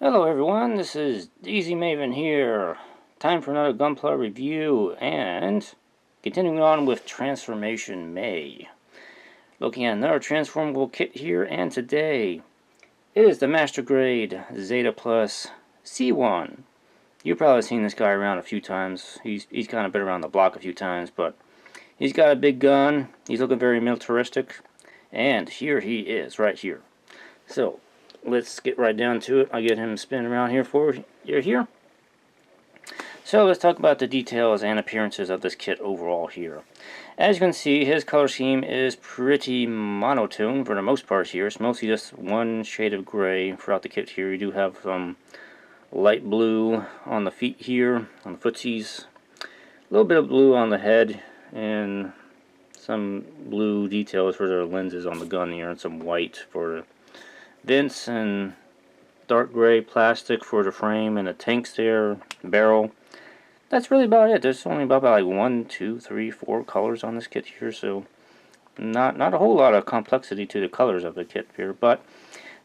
Hello everyone, this is Easy Maven here. Time for another Gunpla review and continuing on with Transformation May. Looking at another transformable kit here, and today it is the Master Grade Zeta Plus C1. You've probably seen this guy around a few times. He's kind of been around the block a few times, but he's got a big gun. He's looking very militaristic, and here he is, right here. So let's get right down to it. I'll get him spinning around here for you here. So let's talk about the details and appearances of this kit overall here. As you can see, his color scheme is pretty monotone for the most part here. It's mostly just one shade of gray throughout the kit here. You do have some light blue on the feet here, on the footsies. A little bit of blue on the head, and some blue details for the lenses on the gun here, and some white for the vents, and dark gray plastic for the frame and the tanks there, barrel. That's really about it. There's only about like 1, 2, 3, 4 colors on this kit here, so not a whole lot of complexity to the colors of the kit here. But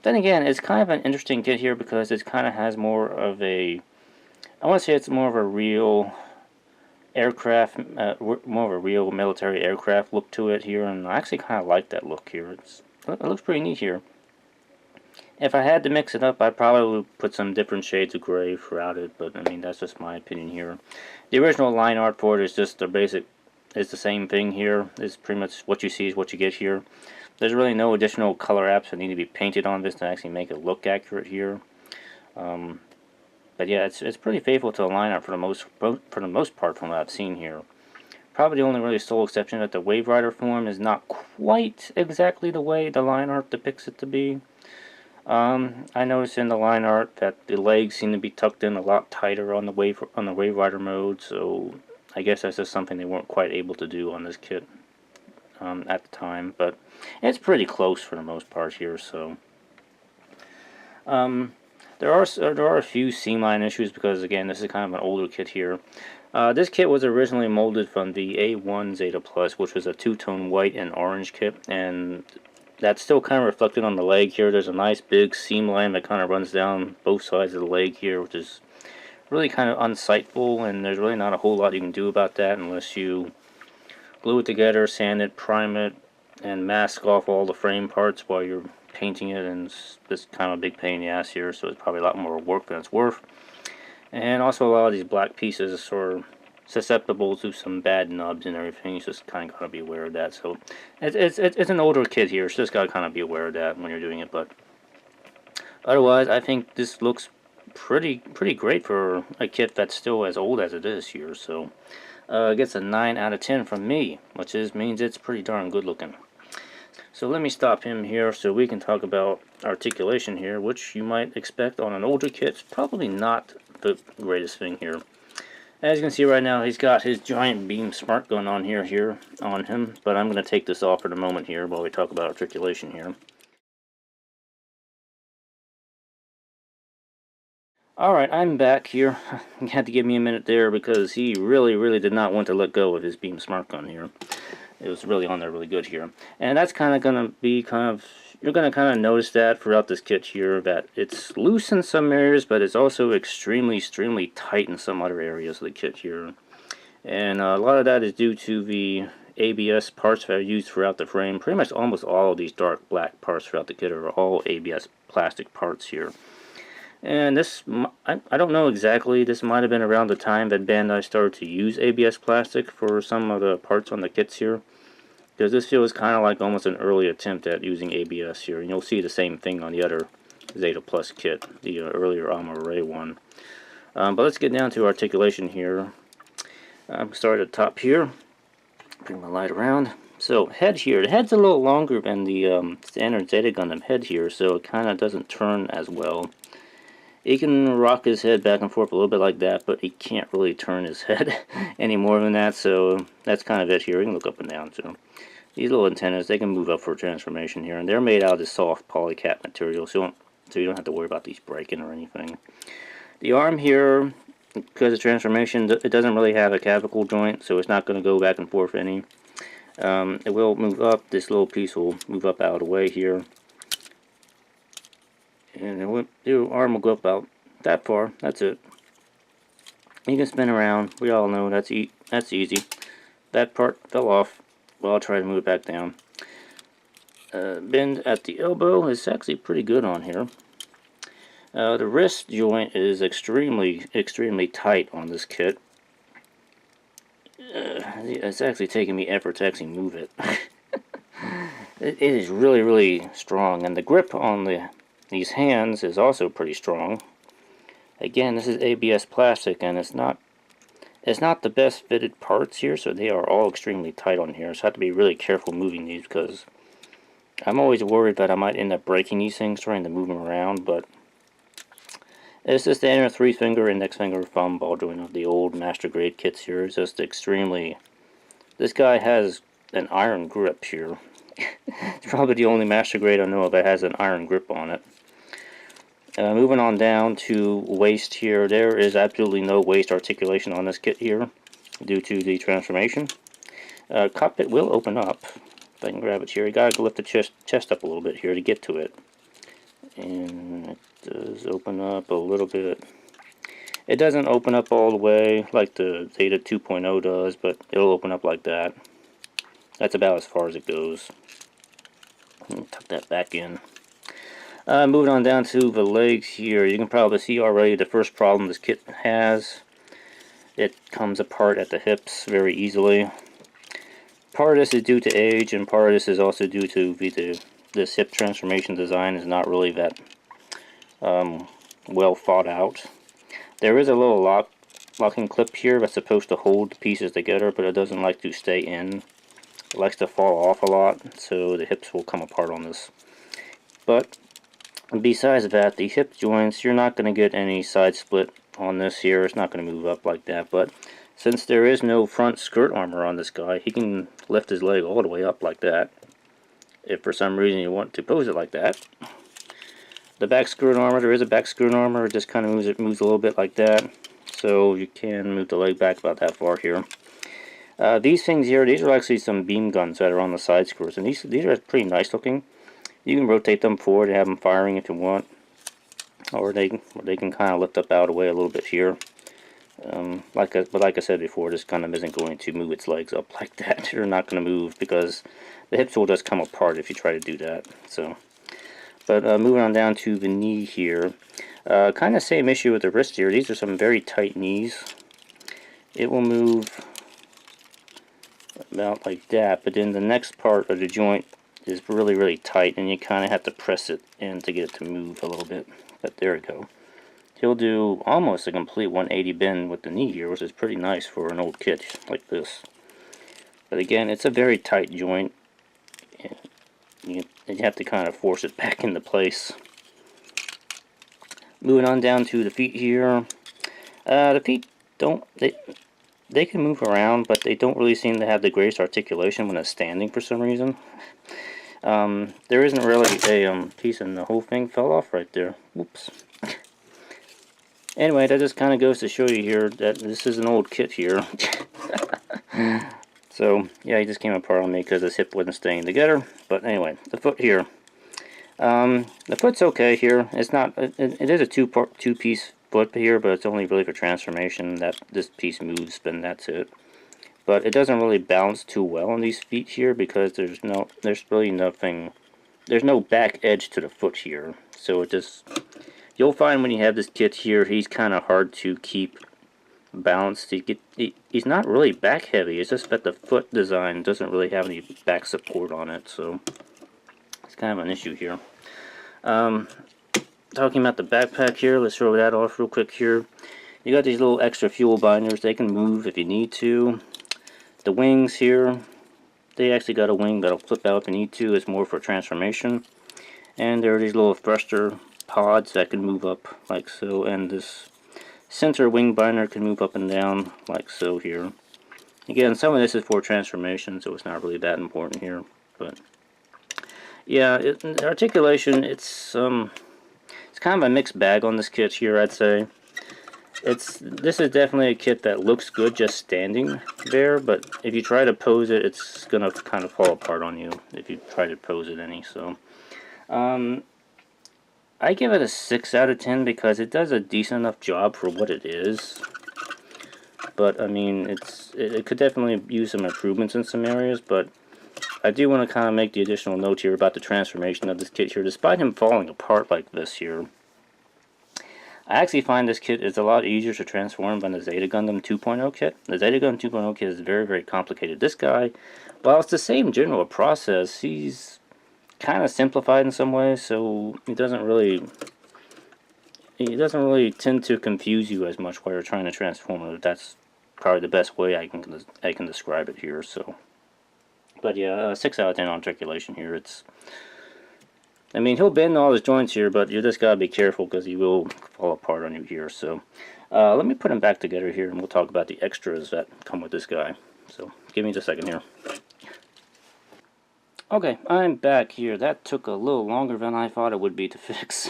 then again, it's kind of an interesting kit here because it kind of has more of a, I want to say it's more of a real aircraft, more of a real military aircraft look to it here, and I actually kind of like that look here. It looks pretty neat here. If I had to mix it up, I'd probably put some different shades of gray throughout it, but I mean, that's just my opinion here. The original line art for it is just the basic, it's the same thing here. It's pretty much what you see is what you get here. There's really no additional color apps that need to be painted on this to actually make it look accurate here. But yeah, it's pretty faithful to the line art for the most part from what I've seen here. Probably the only really sole exception that the Wave Rider form is not quite exactly the way the line art depicts it to be. I noticed in the line art that the legs seem to be tucked in a lot tighter on the Wave Rider mode, so I guess that's just something they weren't quite able to do on this kit at the time. But it's pretty close for the most part here. So there are a few seam line issues because again, this is kind of an older kit here. This kit was originally molded from the A1 Zeta Plus, which was a two-tone white and orange kit, and that's still kind of reflected on the leg here. There's a nice big seam line that kind of runs down both sides of the leg here, which is really kind of unsightful, and there's really not a whole lot you can do about that unless you glue it together, sand it, prime it, and mask off all the frame parts while you're painting it, and it's just kind of a big pain in the ass here, so it's probably a lot more work than it's worth. And also a lot of these black pieces are sort of susceptible to some bad nubs and everything. You just kind of gotta be aware of that. So it's an older kit here, so just gotta kind of be aware of that when you're doing it. But otherwise, I think this looks pretty great for a kit that's still as old as it is here. So it gets a 9 out of 10 from me, which means it's pretty darn good looking. So let me stop him here so we can talk about articulation here, which you might expect on an older kit. It's probably not the greatest thing here. As you can see right now, he's got his giant beam smart gun on on him, but I'm going to take this off for the moment here while we talk about articulation here. Alright, I'm back here. You had to give me a minute there because he really did not want to let go of his beam smart gun here. It was really on there really good here. And that's kind of going to be you're going to kind of notice that throughout this kit here, that it's loose in some areas, but it's also extremely tight in some other areas of the kit here. And a lot of that is due to the ABS parts that are used throughout the frame. Pretty much almost all of these dark black parts throughout the kit are all ABS plastic parts here. And this, I don't know exactly, this might have been around the time that Bandai started to use ABS plastic for some of the parts on the kits here. Because this feels kind of like almost an early attempt at using ABS here. And you'll see the same thing on the other Zeta Plus kit, the earlier Armor Ray one. But let's get down to articulation here. I'm start at the top here. Bring my light around. So head here, the head's a little longer than the standard Zeta Gundam head here, so it kind of doesn't turn as well. He can rock his head back and forth a little bit like that, but he can't really turn his head any more than that, so that's kind of it here. He can look up and down, so these little antennas, they can move up for transformation here, and they're made out of this soft polycap material, so you don't have to worry about these breaking or anything. The arm here, because of transformation, it doesn't really have a clavicle joint, so it's not going to go back and forth any. It will move up. This little piece will move up out of the way here. And your arm will go up about that far. That's it. You can spin around. We all know that's easy. That part fell off. Well, I'll try to move it back down. Bend at the elbow is actually pretty good on here. The wrist joint is extremely tight on this kit. It's actually taking me effort to actually move it. It is really strong, and the grip on these hands is also pretty strong. Again, this is ABS plastic, and it's not the best fitted parts here, so they are all extremely tight on here. So I have to be really careful moving these, because I'm always worried that I might end up breaking these things trying to move them around. But it's just the inner 3-finger, index finger, thumb ball joint of the old Master Grade kits here. It's just extremely... This guy has an iron grip here. It's probably the only Master Grade I know of that has an iron grip on it. Moving on down to waist here, there is absolutely no waist articulation on this kit here due to the transformation. Cockpit will open up. If I can grab it here, you gotta lift the chest up a little bit here to get to it. And it does open up a little bit. It doesn't open up all the way like the Zeta 2.0 does, but it'll open up like that. That's about as far as it goes. Tuck that back in. Moving on down to the legs here, you can probably see already the first problem this kit has. It comes apart at the hips very easily. Part of this is due to age, and part of this is also due to this hip transformation design is not really that well thought out. There is a little locking clip here that's supposed to hold the pieces together, but it doesn't like to stay in. It likes to fall off a lot, so the hips will come apart on this. But besides that, the hip joints, you're not going to get any side split on this here. It's not going to move up like that. But since there is no front skirt armor on this guy, he can lift his leg all the way up like that. If for some reason you want to pose it like that. The back skirt armor, there is a back skirt armor. It just kind of moves a little bit like that. So you can move the leg back about that far here. These things here, these are actually some beam guns that are on the side skirts. And these are pretty nice looking. You can rotate them forward and have them firing if you want, or they can kind of lift up out of the way a little bit here. Like I said before, this kind of isn't going to move its legs up like that. They're not going to move because the hips will just come apart if you try to do that. So, but moving on down to the knee here, kind of same issue with the wrist here. These are some very tight knees. It will move about like that, but then the next part of the joint is really tight, and you kind of have to press it in to get it to move a little bit. But there we go. He'll do almost a complete 180 bend with the knee here, which is pretty nice for an old kit like this. But again, it's a very tight joint. You have to kind of force it back into place. Moving on down to the feet here. The feet they can move around, but they don't really seem to have the greatest articulation when it's standing for some reason. There isn't really a piece, and the whole thing fell off right there. Whoops. Anyway, that just kind of goes to show you here that this is an old kit here. So, yeah, he just came apart on me because his hip wasn't staying together. But anyway, the foot here. The foot's okay here. It's not. It is a two-piece foot here, but it's only really for transformation. That this piece moves, and that's it. But it doesn't really balance too well on these feet here because there's really nothing. There's no back edge to the foot here, so it just. You'll find when you have this kit here, he's kind of hard to keep balanced. He's not really back heavy. It's just that the foot design doesn't really have any back support on it, so it's kind of an issue here. Talking about the backpack here, let's throw that off real quick here. You got these little extra fuel binders. They can move if you need to. The wings here, they actually got a wing that'll flip out if you need to. It's more for transformation. And there are these little thruster pods that can move up like so, and this center wing binder can move up and down like so here. Again, some of this is for transformation, so it's not really that important here, but yeah, the articulation, it's kind of a mixed bag on this kit here, I'd say. This is definitely a kit that looks good just standing there, but if you try to pose it, it's gonna kind of fall apart on you if you try to pose it any. So I give it a 6 out of 10 because it does a decent enough job for what it is. But I mean, it could definitely use some improvements in some areas, but I do want to kind of make the additional note here about the transformation of this kit here. Despite him falling apart like this here, I actually find this kit is a lot easier to transform than the Zeta Gundam 2.0 kit. The Zeta Gundam 2.0 kit is very, very complicated. This guy, while it's the same general process, he's kind of simplified in some ways, so he doesn't really tend to confuse you as much while you're trying to transform it. That's probably the best way I can describe it here. So, but yeah, 6 out of 10 on articulation here. I mean, he'll bend all his joints here, but you just gotta be careful because he will fall apart on you here. So, let me put him back together here, and we'll talk about the extras that come with this guy. So, give me just a second here. Okay, I'm back here. That took a little longer than I thought it would be to fix.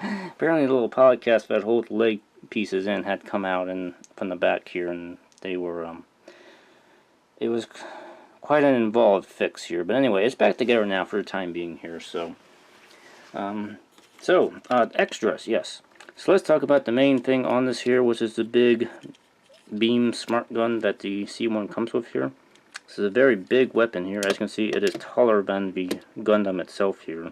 Apparently, the little podcast that holds leg pieces in had come out and from the back here, and they were it was quite an involved fix here. But anyway, it's back together now for the time being here. So, extras, yes. So let's talk about the main thing on this here, which is the big beam smart gun that the C1 comes with here. This is a very big weapon here. As you can see, it is taller than the Gundam itself here.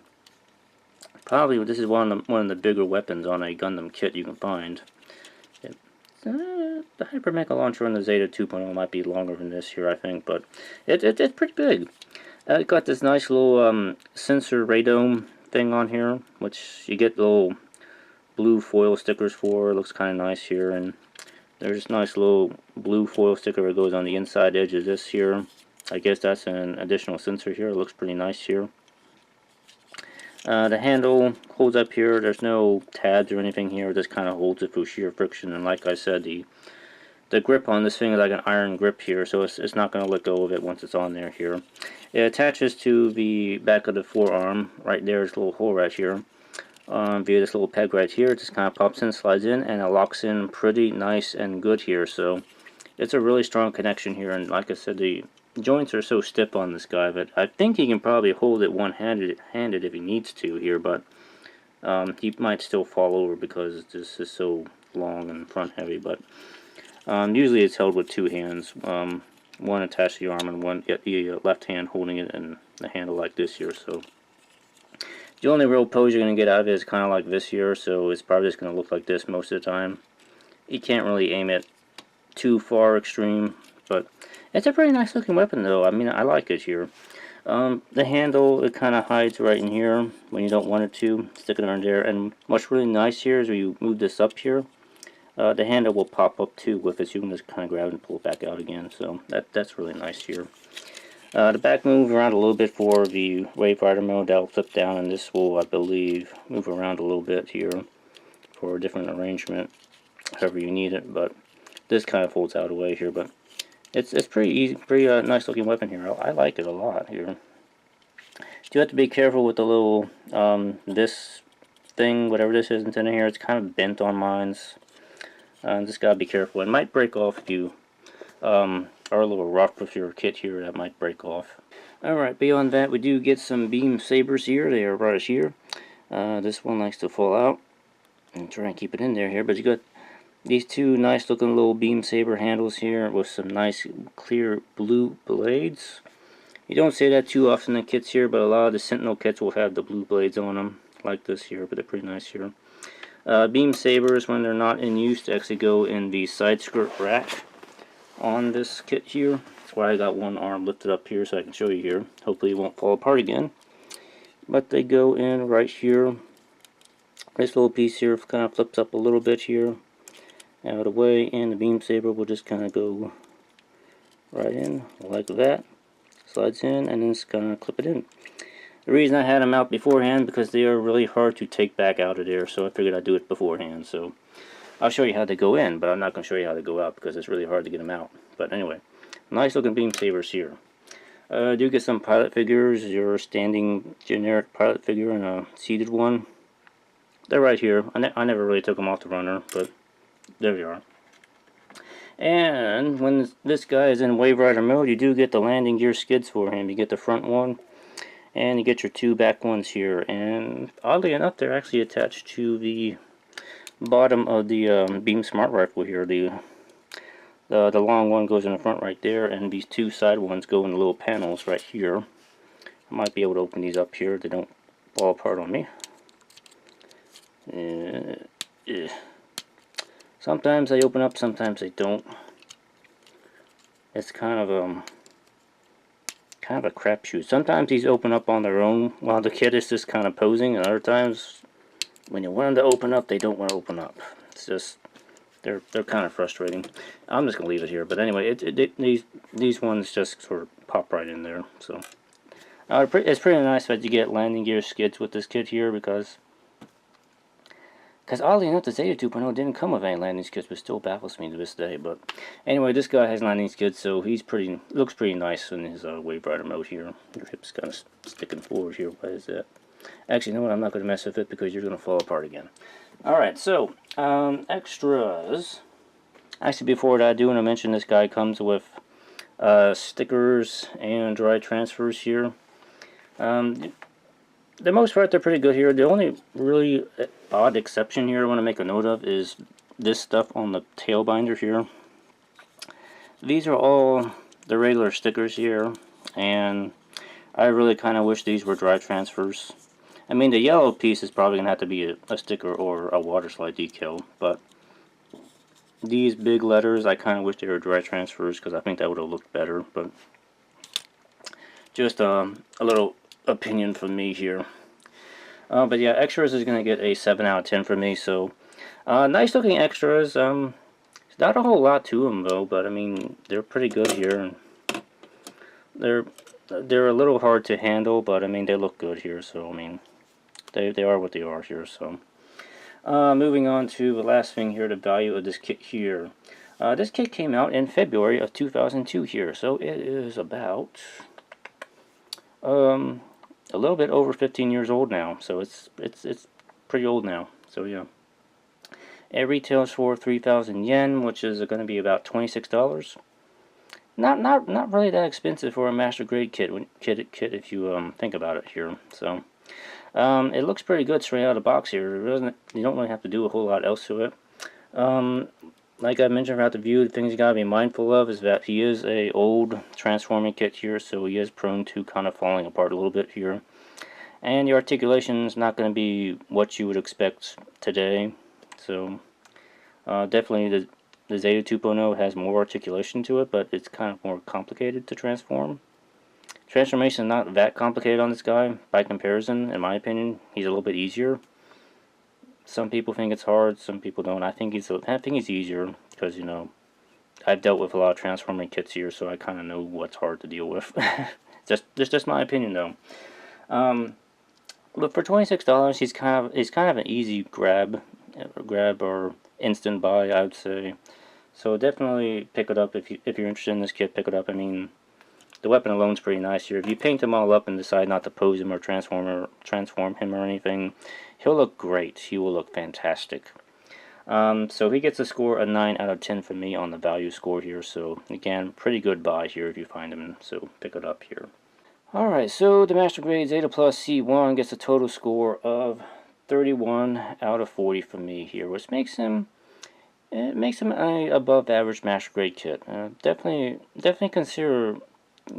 Probably this is one of the bigger weapons on a Gundam kit you can find. The Hypermecha launcher on the Zeta 2.0 might be longer than this here, I think, but it's pretty big. It's got this nice little sensor radome thing on here, which you get little blue foil stickers for. It looks kind of nice here, and there's this nice little blue foil sticker that goes on the inside edge of this here. I guess that's an additional sensor here. It looks pretty nice here. The handle holds up here. There's no tabs or anything here. It just kind of holds it through sheer friction. And like I said, the grip on this thing is like an iron grip here, so it's not going to let go of it once it's on there here. It attaches to the back of the forearm. Right there is a little hole right here. Via this little peg right here. It just kind of pops in, slides in, and it locks in pretty nice and good here. So it's a really strong connection here. And like I said, the joints are so stiff on this guy that I think he can probably hold it one-handed if he needs to here, but he might still fall over because this is so long and front heavy. But usually it's held with two hands, one attached to the arm and one the left hand holding it in the handle like this here. So the only real pose you're going to get out of it is kind of like this here, so it's probably just going to look like this most of the time. You can't really aim it too far extreme, but it's a pretty nice looking weapon though. I mean, I like it here. The handle, it kind of hides right in here when you don't want it to. Stick it under there. And what's really nice here is when you move this up here, the handle will pop up too with it, so you can just kind of grab it and pull it back out again. So that's really nice here. The back moves around a little bit for the Wave Rider mode. That'll flip down, and this will, I believe, move around a little bit here for a different arrangement, however you need it. But this kind of folds out away here, but it's pretty easy, pretty nice looking weapon here. I like it a lot here. You have to be careful with the little this thing, whatever this is in here. It's kind of bent on mines. Just gotta be careful. It might break off if you are a little rough with your kit here. That might break off. Alright, beyond that, we do get some beam sabers here. They are right here. This one likes to fall out and try and keep it in there, but you got these two nice looking little beam saber handles here with some nice clear blue blades. You don't see that too often in kits here, but a lot of the Sentinel kits will have the blue blades on them like this here, but they're pretty nice here. Beam sabers, when they're not in use, to actually go in the side skirt rack on this kit here. That's why I got one arm lifted up here so I can show you here. Hopefully it won't fall apart again. But they go in right here. This little piece here kind of flips up a little bit here, out of the way, and the beam saber will just kind of go right in like that. Slides in, and then just kind of clip it in. The reason I had them out beforehand because they are really hard to take back out of there, so I figured I'd do it beforehand. So I'll show you how they go in, but I'm not going to show you how they go out because it's really hard to get them out. But anyway, nice looking beam sabers here. I do get some pilot figures, your standing generic pilot figure and a seated one. They're right here. I never really took them off the runner, but there we are. And when this guy is in Wave Rider mode, you do get the landing gear skids for him. You get the front one and you get your two back ones here, and oddly enough they're actually attached to the bottom of the beam smart rifle here. The long one goes in the front right there, and these two side ones go in the little panels right here. I might be able to open these up here. They don't fall apart on me. Sometimes they open up, sometimes they don't. It's kind of a crapshoot. Sometimes these open up on their own while the kit is just kind of posing, and other times when you want them to open up, they don't want to open up. It's just they're kind of frustrating. I'm just gonna leave it here. But anyway, these ones just sort of pop right in there. So it's pretty nice that you get landing gear skids with this kit here, because oddly enough the Zeta 2.0 didn't come with any landing skids, which still baffles me to this day. But anyway, this guy has landing skids, so he's looks pretty nice in his Wave Rider mode here. Your hip's kind of sticking forward here. Why is that? Actually, you know what? I'm not going to mess with it because you're going to fall apart again. Alright, so extras. Actually, before I do want to mention, this guy comes with stickers and dry transfers here. The most part, they're pretty good here. The only really odd exception here I want to make a note of is this stuff on the tail binder here. These are all the regular stickers here, and I really kind of wish these were dry transfers. I mean, the yellow piece is probably going to have to be a sticker or a water slide decal, but these big letters, I kind of wish they were dry transfers because I think that would have looked better. But just a little opinion from me here. But yeah, extras is going to get a 7 out of 10 for me. So nice looking extras. Not a whole lot to them though, but I mean they're pretty good here. They're a little hard to handle, but I mean they look good here. So I mean they are what they are here. So moving on to the last thing here, the value of this kit here. This kit came out in February of 2002 here, so it is about a little bit over 15 years old now. So it's pretty old now. So yeah, it retails for 3,000 yen, which is going to be about $26. Not really that expensive for a Master Grade kit if you think about it here. So it looks pretty good straight out of the box here. You don't really have to do a whole lot else to it. Like I mentioned throughout the view, the things you gotta be mindful of is that he is a old transforming kit here, so he is prone to kind of falling apart a little bit here. And the articulation is not going to be what you would expect today. So definitely the Zeta 2.0 has more articulation to it, but it's kind of more complicated to transform. Transformation is not that complicated on this guy by comparison. In my opinion, he's a little bit easier. Some people think it's hard, some people don't. I think he's easier because, you know, I've dealt with a lot of transforming kits here, so I kind of know what's hard to deal with. That's just my opinion, though. But for $26, he's kind of an easy grab or instant buy, I would say. So definitely pick it up if you're interested in this kit. Pick it up. I mean, the weapon alone is pretty nice here. If you paint him all up and decide not to pose him or transform him or anything, he'll look great. He will look fantastic. So he gets a score of 9 out of 10 for me on the value score here. So again, pretty good buy here if you find him. So pick it up here. Alright, so the Master Grade Zeta Plus C1 gets a total score of 31 out of 40 for me here, which makes him an above average Master Grade kit. Definitely consider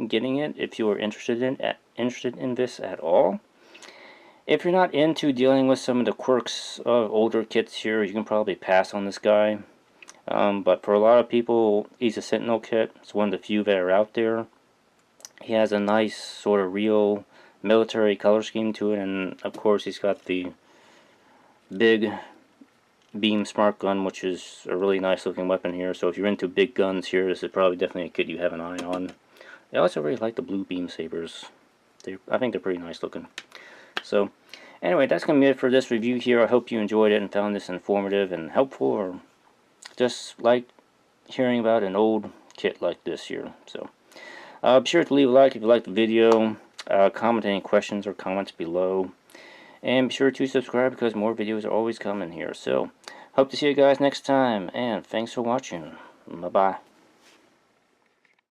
getting it if you are interested in this at all. If you're not into dealing with some of the quirks of older kits here, you can probably pass on this guy. But for a lot of people, he's a Sentinel kit. It's one of the few that are out there. He has a nice sort of real military color scheme to it, and of course he's got the big beam smart gun, which is a really nice looking weapon here. So if you're into big guns here, this is probably definitely a kit you have an eye on. I also really like the blue beam sabers. I think they're pretty nice looking. So anyway, that's going to be it for this review here. I hope you enjoyed it and found this informative and helpful, or just like hearing about an old kit like this here. So be sure to leave a like if you liked the video, comment any questions or comments below, and be sure to subscribe because more videos are always coming here. So hope to see you guys next time, and thanks for watching. Bye bye.